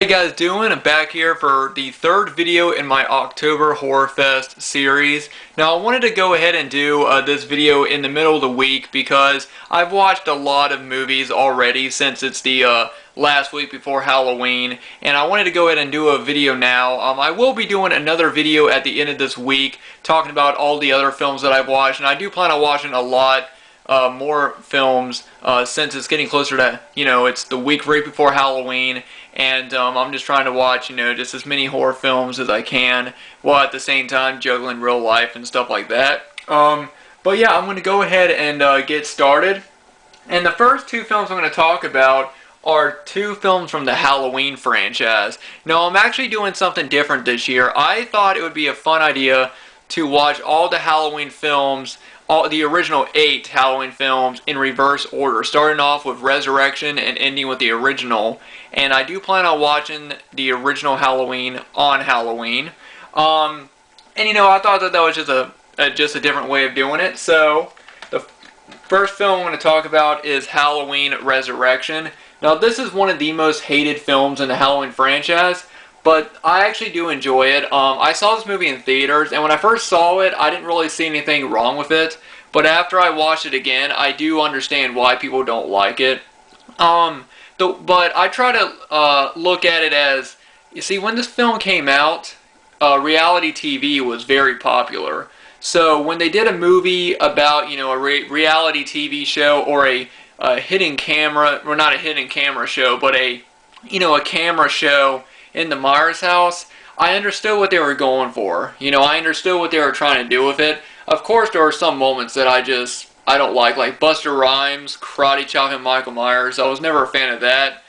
Hey guys, doing? I'm back here for the third video in my October Horror Fest series. Now I wanted to go ahead and do this video in the middle of the week because I've watched a lot of movies already since it's the last week before Halloween, and I wanted to go ahead and do a video now. I will be doing another video at the end of this week talking about all the other films that I've watched, and I do plan on watching a lot more films since it's getting closer to, it's the week right before Halloween, and I'm just trying to watch, just as many horror films as I can, while at the same time juggling real life and stuff like that. But yeah, I'm going to go ahead and get started. And the first two films I'm going to talk about are two films from the Halloween franchise. Now, I'm actually doing something different this year. I thought it would be a fun idea to watch all the Halloween films, all the original 8 Halloween films in reverse order, starting off with Resurrection and ending with the original. And I do plan on watching the original Halloween on Halloween. And I thought that was just a different way of doing it. So the first film I'm going to talk about is Halloween Resurrection. Now, this is one of the most hated films in the Halloween franchise, but I actually do enjoy it. I saw this movie in theaters, and when I first saw it, I didn't really see anything wrong with it. But after I watched it again, I do understand why people don't like it. But I try to look at it as, you see, when this film came out, reality TV was very popular. So when they did a movie about, a reality TV show or a hidden camera, or not a hidden camera show, but a camera show in the Myers house, I understood what they were going for. I understood what they were trying to do with it. Of course, there are some moments that I don't like Buster Rhymes, karate chopping Michael Myers. I was never a fan of that.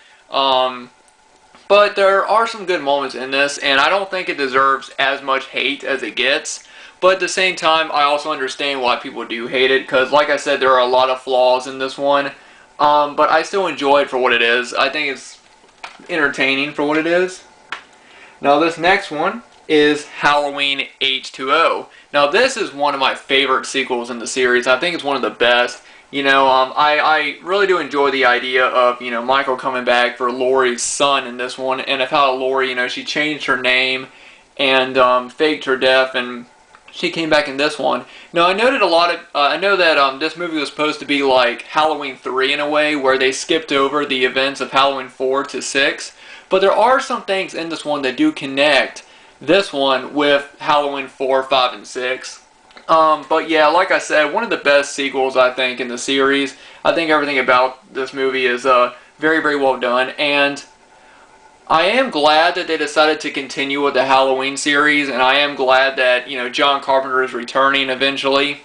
But there are some good moments in this, and I don't think it deserves as much hate as it gets. But at the same time, I also understand why people do hate it, because like I said, there are a lot of flaws in this one. But I still enjoy it for what it is. I think it's entertaining for what it is. Now this next one is Halloween H2O. Now this is one of my favorite sequels in the series. I think it's one of the best. I really do enjoy the idea of, Michael coming back for Laurie's son in this one, and of how Laurie, she changed her name and faked her death, and she came back in this one. Now, I noted I know that this movie was supposed to be like Halloween 3 in a way, where they skipped over the events of Halloween 4 to 6. But there are some things in this one that do connect this one with Halloween 4, 5, and 6. But yeah, like I said, one of the best sequels, I think, in the series. I think everything about this movie is very, very well done. And I am glad that they decided to continue with the Halloween series, and I am glad that, John Carpenter is returning eventually.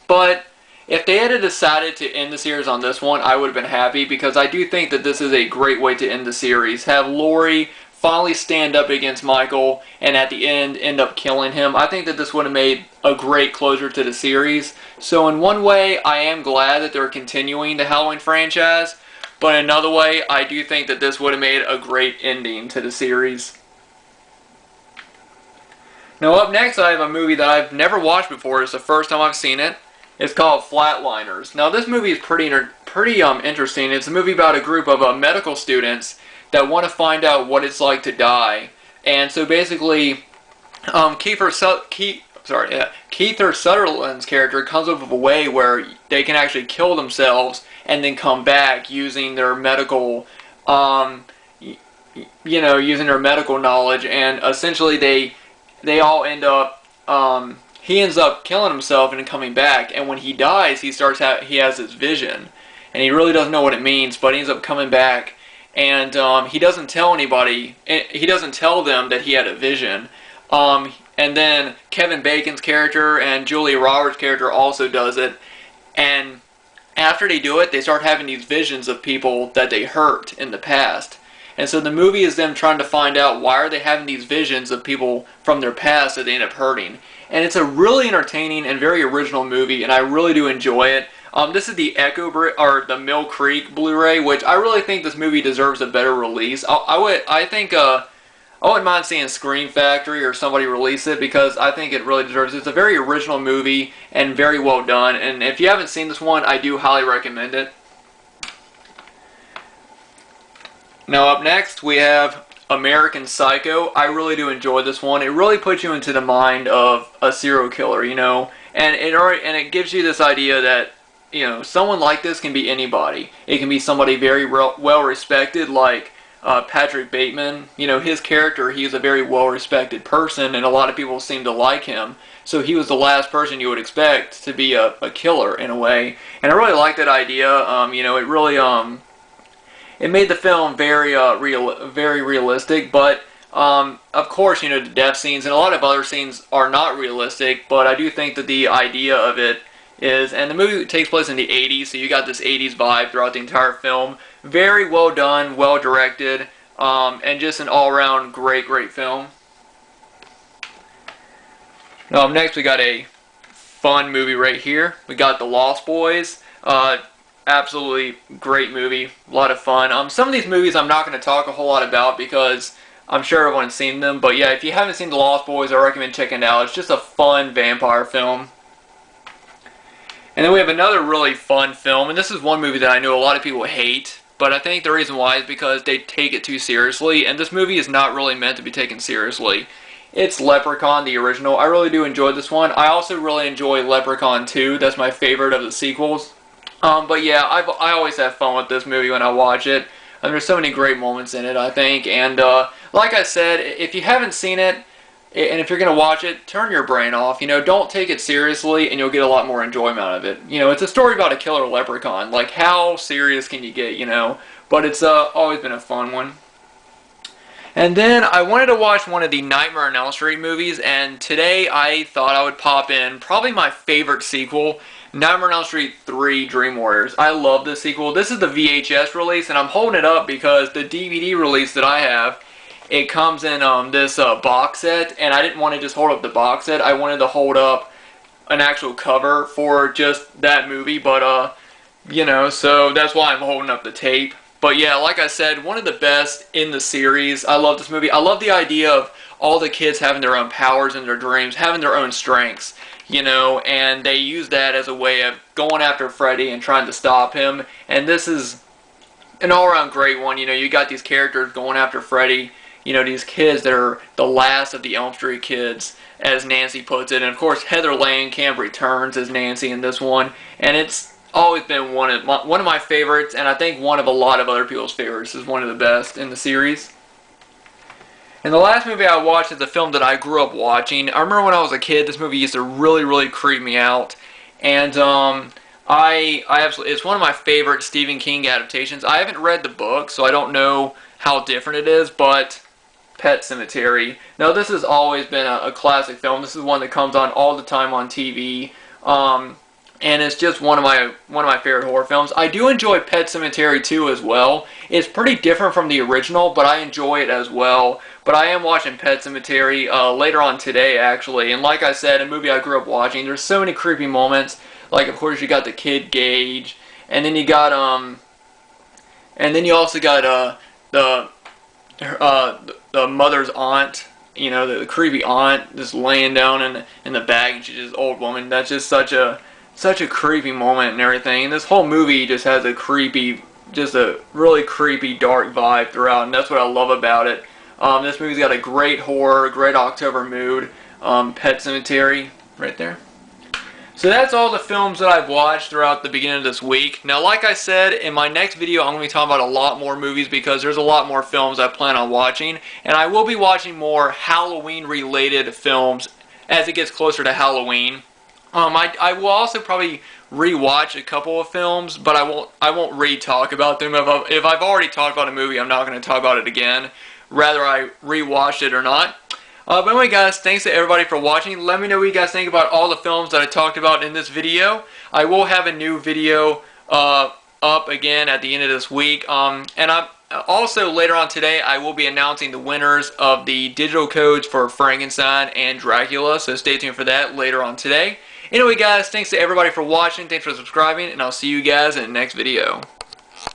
But if they had decided to end the series on this one, I would have been happy, because I do think that this is a great way to end the series. Have Laurie finally stand up against Michael, and at the end up killing him. I think that this would have made a great closure to the series. So in one way, I am glad that they're continuing the Halloween franchise. But in another way, I do think that this would have made a great ending to the series. Now up next, I have a movie that I've never watched before. It's the first time I've seen it. It's called Flatliners. Now this movie is pretty interesting. It's a movie about a group of medical students that want to find out what it's like to die. And so basically, Kiefer Sutherland's character comes up with a way where they can actually kill themselves and then come back using their medical, using their medical knowledge. And essentially, they all end up. He ends up killing himself and coming back. And when he dies, he has this vision, and he really doesn't know what it means. But he ends up coming back, and he doesn't tell anybody. He doesn't tell them that he had a vision. And then Kevin Bacon's character and Julia Roberts' character also does it. And after they do it, they start having these visions of people that they hurt in the past. And so the movie is them trying to find out why are they having these visions of people from their past that they end up hurting. And it's a really entertaining and very original movie, and I really do enjoy it. This is the the Mill Creek Blu-ray, which I really think this movie deserves a better release. I wouldn't mind seeing Scream Factory or somebody release it, because I think it really deserves it. It's a very original movie and very well done. And if you haven't seen this one, I do highly recommend it. Now up next, we have American Psycho. I really do enjoy this one. It really puts you into the mind of a serial killer, you know, and it gives you this idea that, you know, someone like this can be anybody. It can be somebody very well respected, like Patrick Bateman. You know, his character, he's a very well respected person, and a lot of people seem to like him. So he was the last person you would expect to be a killer in a way. And I really like that idea. You know, it really it made the film very very realistic. But of course, you know, the death scenes and a lot of other scenes are not realistic. But I do think that the idea of it is, and the movie takes place in the 80s, so you got this 80s vibe throughout the entire film. Very well done, well directed, and just an all-around great film. Now, up next we got a fun movie right here. We got The Lost Boys. Absolutely great movie, a lot of fun. Some of these movies I'm not going to talk a whole lot about because I'm sure everyone's seen them. But yeah, if you haven't seen The Lost Boys, I recommend checking it out. It's just a fun vampire film. And then we have another really fun film, and this is one movie that I know a lot of people hate, but I think the reason why is because they take it too seriously, and this movie is not really meant to be taken seriously. It's Leprechaun, the original. I really do enjoy this one. I also really enjoy Leprechaun 2. That's my favorite of the sequels. But yeah, I always have fun with this movie when I watch it. There's so many great moments in it, I think, and like I said, if you haven't seen it, and if you're going to watch it, turn your brain off. You know, don't take it seriously, and you'll get a lot more enjoyment out of it. You know, it's a story about a killer leprechaun. Like, how serious can you get, you know? But it's always been a fun one. And then I wanted to watch one of the Nightmare on Elm Street movies, and today I thought I would pop in probably my favorite sequel, Nightmare on Elm Street 3 Dream Warriors. I love this sequel. This is the VHS release, and I'm holding it up because the DVD release that I have, it comes in this box set, and I didn't want to just hold up the box set. I wanted to hold up an actual cover for just that movie, but you know, so that's why I'm holding up the tape. But yeah, like I said, one of the best in the series. I love this movie. I love the idea of all the kids having their own powers in their dreams, having their own strengths, you know, and they use that as a way of going after Freddy and trying to stop him. And this is an all-around great one. You know, you got these characters going after Freddy. You know, these kids that are the last of the Elm Street kids, as Nancy puts it. And of course, Heather Langenkamp returns as Nancy in this one. And it's always been one of my favorites, and I think one of a lot of other people's favorites. This is one of the best in the series. And the last movie I watched is a film that I grew up watching. I remember when I was a kid, this movie used to really creep me out. And I absolutely, it's one of my favorite Stephen King adaptations. I haven't read the book, so I don't know how different it is, but Pet Semetary. Now, this has always been a classic film. This is one that comes on all the time on TV, and it's just one of my favorite horror films. I do enjoy Pet Semetary 2 as well. It's pretty different from the original, but I enjoy it as well. But I am watching Pet Semetary later on today, actually. And like I said, a movie I grew up watching. There's so many creepy moments. Like, of course, you got the kid Gage, and then you got and then you also got the mother's aunt, you know, the creepy aunt just laying down in the bag, and she's just an old woman. That's just such a creepy moment and everything. And this whole movie just has just a really creepy, dark vibe throughout, and that's what I love about it. This movie's got a great horror, great October mood. Pet Semetary, right there. So that's all the films that I've watched throughout the beginning of this week. Now, like I said, in my next video, I'm going to be talking about a lot more movies because there's a lot more films I plan on watching. And I will be watching more Halloween-related films as it gets closer to Halloween. I will also probably re-watch a couple of films, but I won't re-talk about them. If I've already talked about a movie, I'm not going to talk about it again, whether I re-watched it or not. But anyway, guys, thanks to everybody for watching. Let me know what you guys think about all the films that I talked about in this video. I will have a new video up again at the end of this week. And I'm also, later on today, I will be announcing the winners of the digital codes for Frankenstein and Dracula. So stay tuned for that later on today. Anyway, guys, thanks to everybody for watching. Thanks for subscribing, and I'll see you guys in the next video.